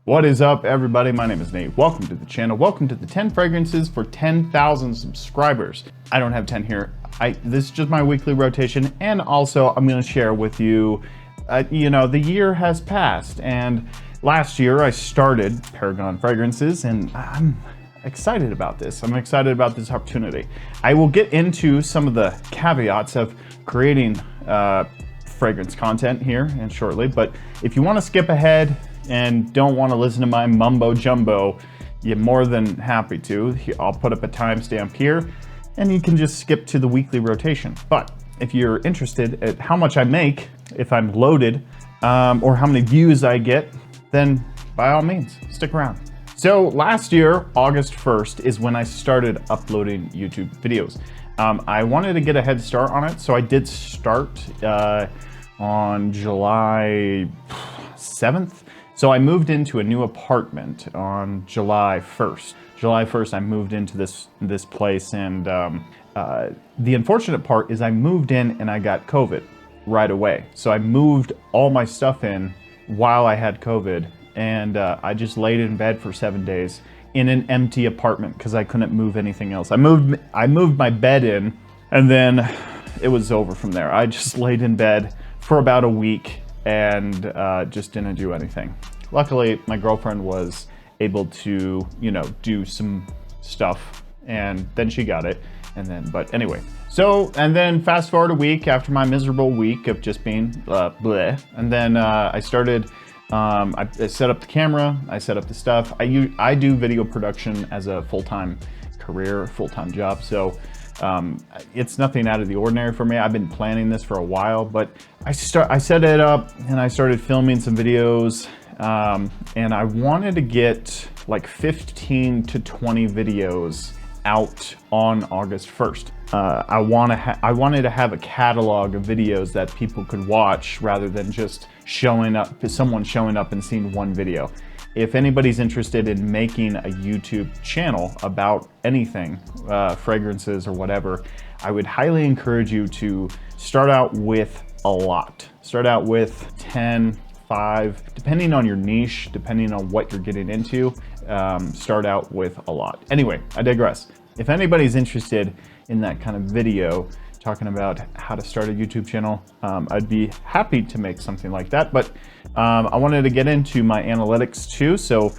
What is up, everybody? My name is Nate. Welcome to the channel. Welcome to the 10 fragrances for 10,000 subscribers. I don't have 10 here. This is just my weekly rotation, and also I'm going to share with you, the year has passed, and last year I started Paragon Fragrances, and I'm excited about this. I'm excited about this opportunity. I will get into some of the caveats of creating fragrance content here and shortly, but if you want to skip ahead and don't want to listen to my mumbo jumbo, you're more than happy to. I'll put up a timestamp here and you can just skip to the weekly rotation. But if you're interested at how much I make, if I'm loaded, or how many views I get, then by all means, stick around. So last year, August 1st, is when I started uploading YouTube videos. I wanted to get a head start on it, so I did start on July 7th. So I moved into a new apartment on July 1st. July 1st, I moved into this place, and the unfortunate part is I moved in and I got COVID right away. So I moved all my stuff in while I had COVID, and I just laid in bed for 7 days in an empty apartment because I couldn't move anything else. I moved my bed in, and then it was over from there. I just laid in bed for about a week and just didn't do anything. Luckily, my girlfriend was able to, do some stuff, and then she got it. But anyway, and then fast forward a week after my miserable week of just being bleh. And then I started, I set up the camera, I set up the stuff. I do video production as a full-time career, full-time job. So it's nothing out of the ordinary for me. I've been planning this for a while, but I set it up and I started filming some videos, and I wanted to get like 15 to 20 videos out on August 1st. I wanted to have a catalog of videos that people could watch rather than just someone showing up and seeing one video. If anybody's interested in making a YouTube channel about anything, fragrances or whatever, I would highly encourage you to start out with a lot. Start out with 10, 5, depending on your niche, depending on what you're getting into, start out with a lot. Anyway, I digress. If anybody's interested in that kind of video, talking about how to start a YouTube channel, I'd be happy to make something like that. But I wanted to get into my analytics too. So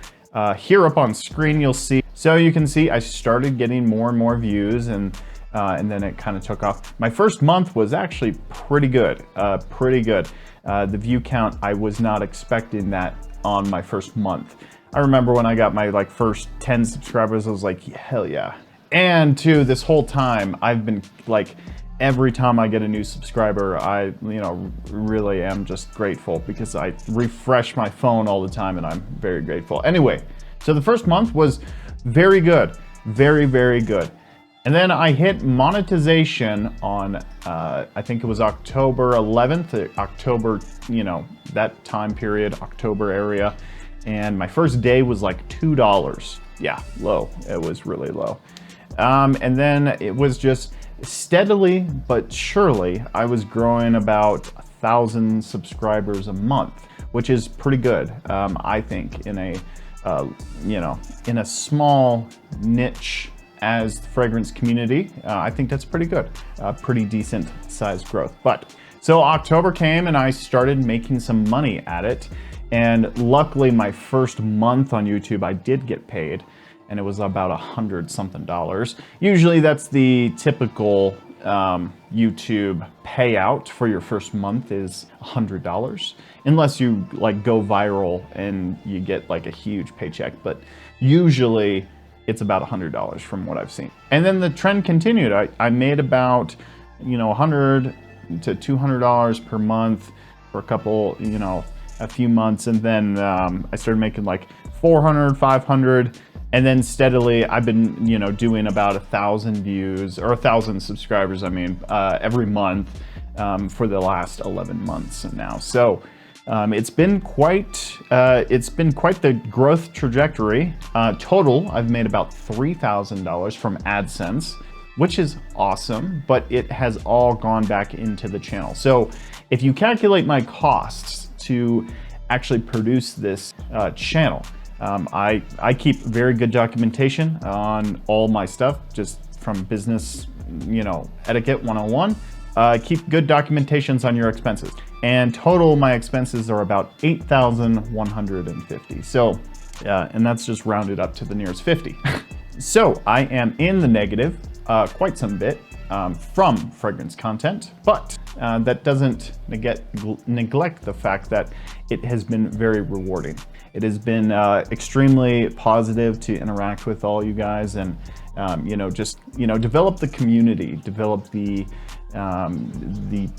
here up on screen, you'll see. So you can see I started getting more and more views, and then it kind of took off. My first month was actually pretty good. The view count, I was not expecting that on my first month. I remember when I got my first 10 subscribers, I was like, hell yeah. And too, this whole time I've been every time I get a new subscriber, I really am just grateful because I refresh my phone all the time, and I'm very grateful. Anyway, so the first month was very good, very, very good. And then I hit monetization on, I think it was October 11th, October, that time period, October area. And my first day was like $2. Yeah, low. It was really low. And then it was just steadily but surely, I was growing about 1,000 subscribers a month, which is pretty good, I think, in a small niche as the fragrance community. I think that's pretty good, pretty decent sized growth. But so October came and I started making some money at it. And luckily my first month on YouTube, I did get paid, and it was about $100 something. Usually that's the typical YouTube payout for your first month is $100, unless you go viral and you get a huge paycheck. But usually it's about $100 from what I've seen. And then the trend continued. I made about $100 to $200 per month for a few months, and then I started making $400, $500. And then steadily, I've been, doing about 1,000 views, or 1,000 subscribers, every month for the last 11 months now. So it's been quite the growth trajectory. Total, I've made about $3,000 from AdSense, which is awesome, but it has all gone back into the channel. So if you calculate my costs to actually produce this channel. I keep very good documentation on all my stuff, just from business, etiquette 101. Keep good documentations on your expenses. And total, my expenses are about 8,150. So, and that's just rounded up to the nearest 50. So I am in the negative quite some bit from fragrance content, but that doesn't neglect the fact that it has been very rewarding. It has been extremely positive to interact with all you guys and, develop the community, develop the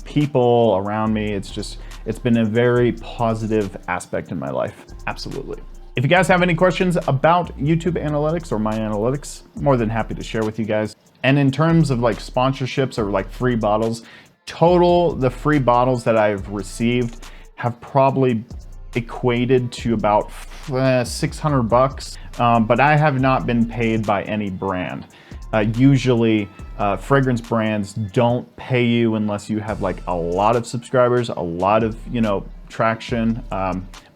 people around me. It's been a very positive aspect in my life. Absolutely. If you guys have any questions about YouTube analytics or my analytics, more than happy to share with you guys. And in terms of like sponsorships or like free bottles, total, the free bottles that I've received have probably equated to about $600, but I have not been paid by any brand. Usually fragrance brands don't pay you unless you have like a lot of subscribers, a lot of, traction.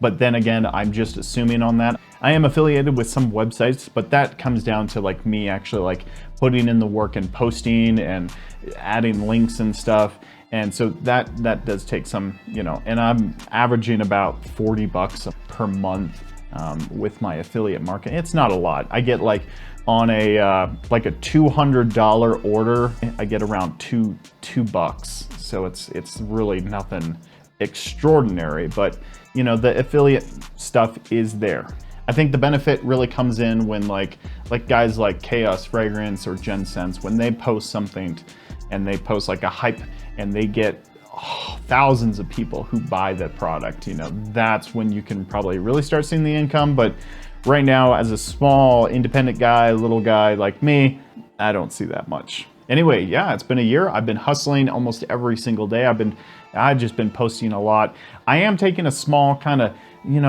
But then again, I'm just assuming on that. I am affiliated with some websites, but that comes down to like me actually like putting in the work and posting and adding links and stuff. And so that does take some, and I'm averaging about $40 per month with my affiliate marketing. It's not a lot. I get like on a like a $200 order, I get around two bucks. So it's really nothing extraordinary, but the affiliate stuff is there. I think the benefit really comes in when like guys like Chaos Fragrance or Gen Sense, when they post something and they post like a hype and they get thousands of people who buy that product, that's when you can probably really start seeing the income. But right now, as a small independent guy, little guy like me, I don't see that much. Anyway, yeah, it's been a year. I've been hustling almost every single day. I've just been posting a lot. I am taking a small kind of,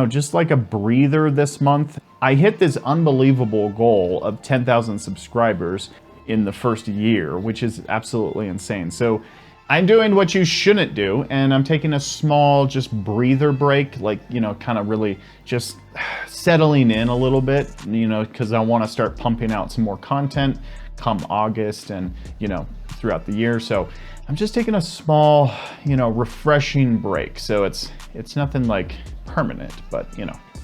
just like a breather this month. I hit this unbelievable goal of 10,000 subscribers in the first year, which is absolutely insane. So I'm doing what you shouldn't do, and I'm taking a small just breather break, like, kind of really just settling in a little bit, because I want to start pumping out some more content come August and, throughout the year. So I'm just taking a small, refreshing break. So it's nothing like permanent, but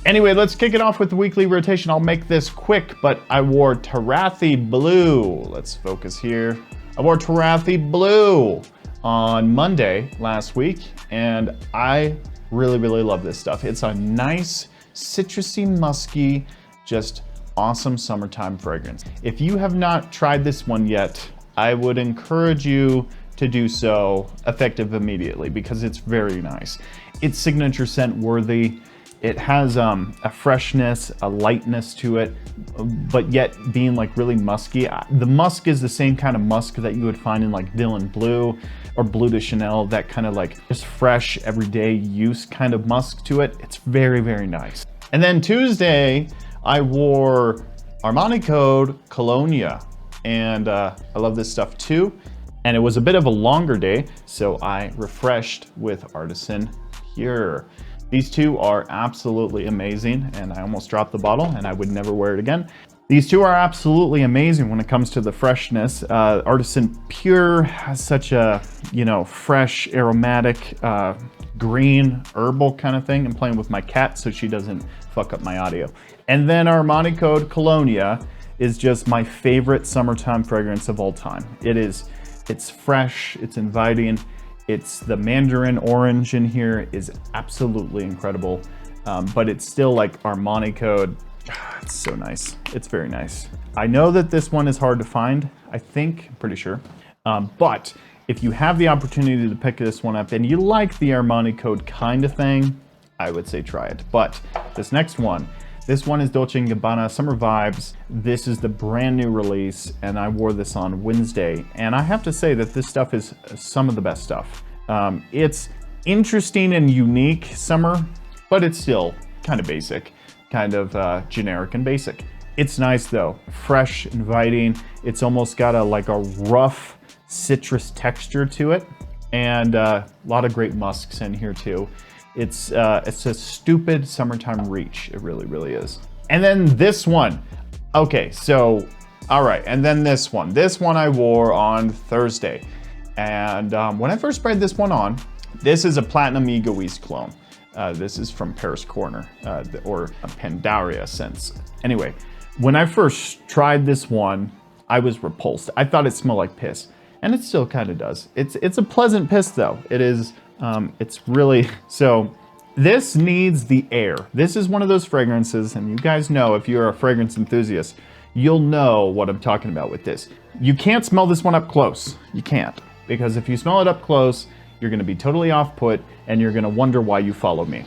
Anyway, let's kick it off with the weekly rotation. I'll make this quick, but I wore Tarathi Blue. Let's focus here. I wore Tarathi Blue on Monday last week, and I really, really love this stuff. It's a nice, citrusy, musky, just awesome summertime fragrance. If you have not tried this one yet, I would encourage you to do so effective immediately because it's very nice. It's signature scent worthy. It has a freshness, a lightness to it, but yet being like really musky. The musk is the same kind of musk that you would find in like Dylan Blue or Bleu de Chanel, that kind of like just fresh, everyday use kind of musk to it. It's very, very nice. And then Tuesday, I wore Armani Code Cologne, and I love this stuff too. And it was a bit of a longer day, so I refreshed with Artisan Pure. These two are absolutely amazing, and I almost dropped the bottle and I would never wear it again. These two are absolutely amazing when it comes to the freshness. Artisan Pure has such a, fresh, aromatic, green, herbal kind of thing. I'm playing with my cat so she doesn't fuck up my audio. And then Armani Code Cologne is just my favorite summertime fragrance of all time. It's fresh, it's inviting. It's the mandarin orange in here is absolutely incredible, but it's still like Armani Code. It's so nice. It's very nice. I know that this one is hard to find, I'm pretty sure. But if you have the opportunity to pick this one up and you like the Armani Code kind of thing, I would say try it. But this next one, this one is Dolce & Gabbana Summer Vibes. This is the brand new release, and I wore this on Wednesday. And I have to say that this stuff is some of the best stuff. It's interesting and unique summer, but it's still kind of basic, kind of generic and basic. It's nice though, fresh, inviting. It's almost got like a rough citrus texture to it, and a lot of great musks in here too. It's a stupid summertime reach. It really, really is. And then this one. Okay, so, all right. And then this one. This one I wore on Thursday. And when I first sprayed this one on, this is a Platinum Egoist clone. This is from Paris Corner, or a Pandaria Sense. Anyway, when I first tried this one, I was repulsed. I thought it smelled like piss, and it still kind of does. It's a pleasant piss though. It is, it's really, so this needs the air. This is one of those fragrances, and you guys know, if you're a fragrance enthusiast, you'll know what I'm talking about with this. You can't smell this one up close. You can't, because if you smell it up close, you're gonna be totally off-put, and you're gonna wonder why you follow me.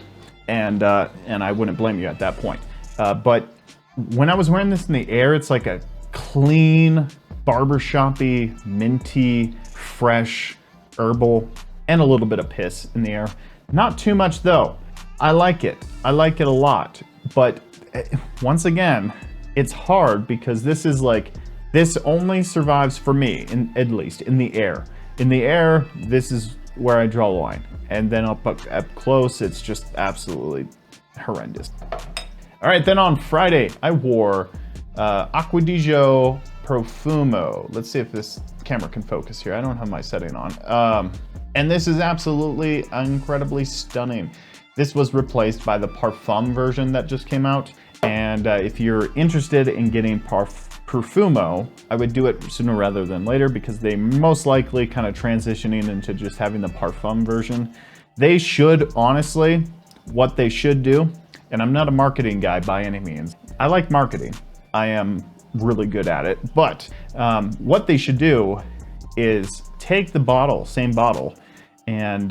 And I wouldn't blame you at that point. But when I was wearing this in the air, it's like a clean, barbershop-y, minty, fresh, herbal, and a little bit of piss in the air. Not too much though. I like it. I like it a lot. But once again, it's hard because this is like, this only survives for me, at least in the air. In the air, this is where I draw the line. And then up close, it's just absolutely horrendous. All right, then on Friday, I wore Acqua di Gio Profumo. Let's see if this camera can focus here. I don't have my setting on. And this is absolutely incredibly stunning. This was replaced by the Parfum version that just came out. And if you're interested in getting Profumo, I would do it sooner rather than later because they most likely kind of transitioning into just having the Parfum version. They should, honestly, what they should do, and I'm not a marketing guy by any means. I like marketing. I am really good at it. But what they should do is take the bottle, same bottle, and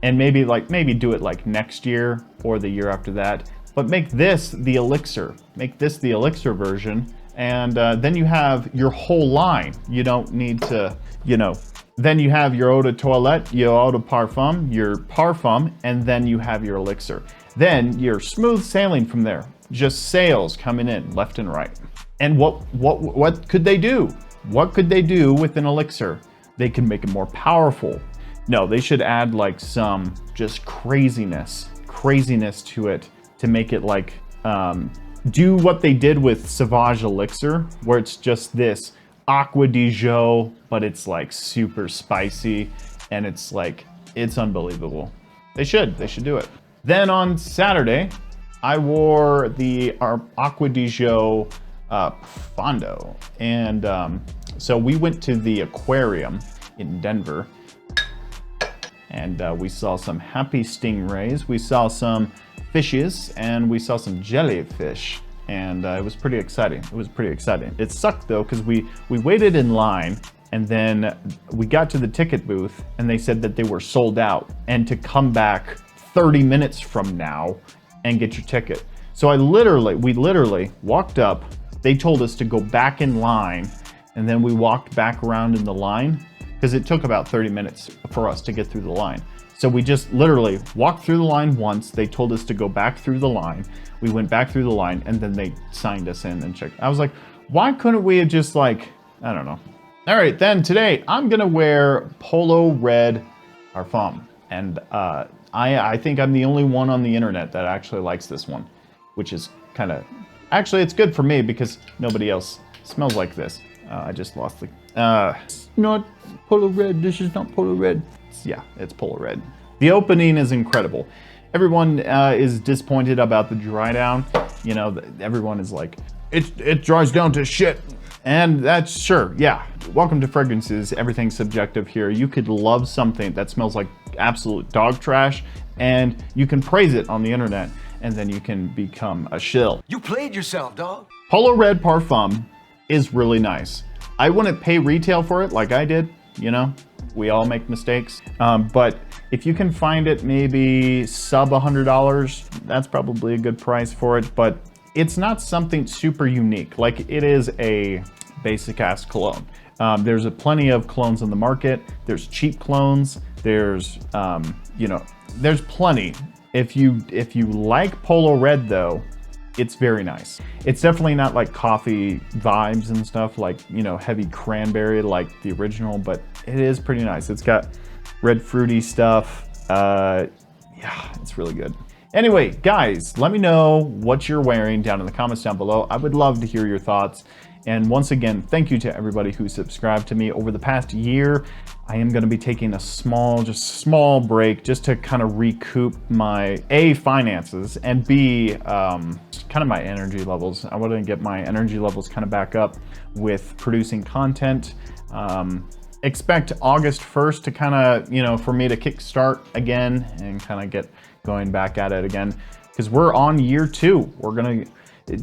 maybe do it like next year or the year after that. But make this the elixir. Make this the elixir version, and then you have your whole line. You don't need to, then you have your eau de toilette, your eau de parfum, your parfum, and then you have your elixir. Then you're smooth sailing from there. Just sales coming in left and right. And what could they do? What could they do with an elixir? They can make it more powerful. No, they should add like some just craziness to it to make it like, do what they did with Sauvage Elixir, where it's just this Acqua di Gio, but it's like super spicy, and it's like, it's unbelievable. They should do it. Then on Saturday, I wore the Acqua di Gio Fondo, and so we went to the aquarium in Denver, and we saw some happy stingrays, we saw some fishes, and we saw some jellyfish, and it was pretty exciting. It sucked though, because we waited in line, and then we got to the ticket booth, and they said that they were sold out, and to come back 30 minutes from now and get your ticket. So we literally walked up, they told us to go back in line, and then we walked back around in the line, because it took about 30 minutes for us to get through the line. So we just literally walked through the line once. They told us to go back through the line. We went back through the line, and then they signed us in and checked. I was like, why couldn't we have just I don't know. All right, then today I'm gonna wear Polo Red Parfum. And I think I'm the only one on the internet that actually likes this one, which is actually it's good for me because nobody else smells like this. I just lost the, it's not Polo Red, this is not Polo Red. Yeah, it's Polo Red. The opening is incredible. Everyone is disappointed about the dry down. Everyone is like, it dries down to shit. And that's sure, yeah. Welcome to fragrances, everything's subjective here. You could love something that smells like absolute dog trash, and you can praise it on the internet, and then you can become a shill. You played yourself, dog. Polo Red Parfum is really nice. I wouldn't pay retail for it like I did, we all make mistakes. But if you can find it maybe sub $100, that's probably a good price for it, but it's not something super unique. Like, it is a basic ass cologne. There's plenty of colognes on the market. There's cheap colognes. There's, there's plenty. If you like Polo Red though, it's very nice. It's definitely not like coffee vibes and stuff, like, heavy cranberry like the original, but it is pretty nice. It's got red fruity stuff. Yeah, it's really good. Anyway, guys, let me know what you're wearing down in the comments down below. I would love to hear your thoughts. And once again, thank you to everybody who subscribed to me over the past year. I am going to be taking a small break just to kind of recoup my A, finances, and B, kind of my energy levels. I want to get my energy levels kind of back up with producing content. Expect August 1st to kind of, you know, for me to kickstart again and kind of get going back at it again, because we're on year 2. We're gonna,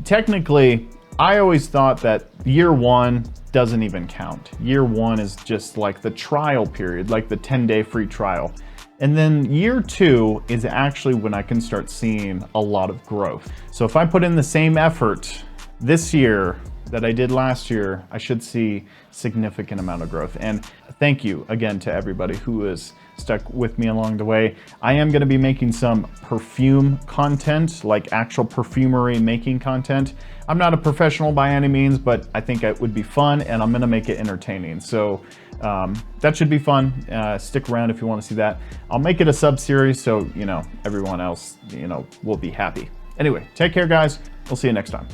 technically, I always thought that year 1 doesn't even count. Year 1 is just like the trial period, like the 10-day free trial. And then year 2 is actually when I can start seeing a lot of growth. So if I put in the same effort this year that I did last year, I should see significant amount of growth. And thank you again to everybody who has stuck with me along the way. I am going to be making some perfume content, like actual perfumery making content. I'm not a professional by any means, but I think it would be fun, and I'm going to make it entertaining. So that should be fun. Stick around if you want to see that. I'll make it a sub-series so, you know, everyone else, you know, will be happy. Anyway, take care, guys. We'll see you next time.